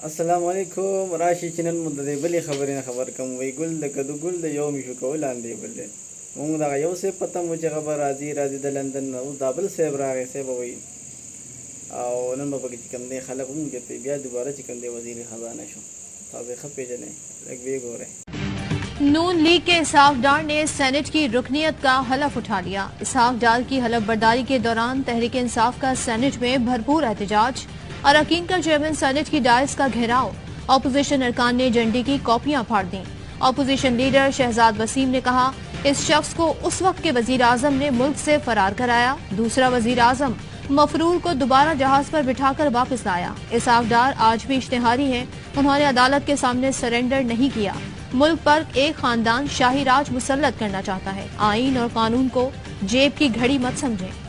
السلام علیکم راشي چې نن مو د دې بلې خبرې نه خبر کوم. وایي ګل د کدو ګل د یو میشو کول لاندې بل دی. مونږ دغه یو صاحب پته مو چې خبر راځي د لندن نه، اوس دا بل صاحب راغی. صاحب وایي او نن به پکې چې کوم دی خلک هم ګرځي بیا دوباره چې کوم دی وزیر خزانه شو. تاسو ښه پېژنئ، لږ ویې ګورئ. نون لیگ کے اسحاق ڈار نے سینٹ کی رکنیت کا حلف اٹھا لیا. اسحاق ڈار کی حلف برداری کے دوران تحریک انصاف کا سینٹ میں بھرپور احتجاج. اراکین کا چیئرمین سینٹ کی ڈائس کا گھیراؤ. اپوزیشن ارکان نے جھنڈے کی کاپیاں پھاڑ دیں. اپوزیشن لیڈر شہزاد وسیم نے کہا اس شخص کو اس وقت کے وزیر اعظم نے ملک سے فرار کرایا. دوسرا وزیر اعظم مفرور کو دوبارہ جہاز پر بٹھا کر واپس لایا. اسحاق ڈار آج بھی اشتہاری ہیں. انہوں نے عدالت کے سامنے سرنڈر نہیں کیا. ملک پر ایک خاندان شاہی راج مسلط کرنا چاہتا ہے. آئین اور قانون کو جیب کی گھڑی مت سمجھیں.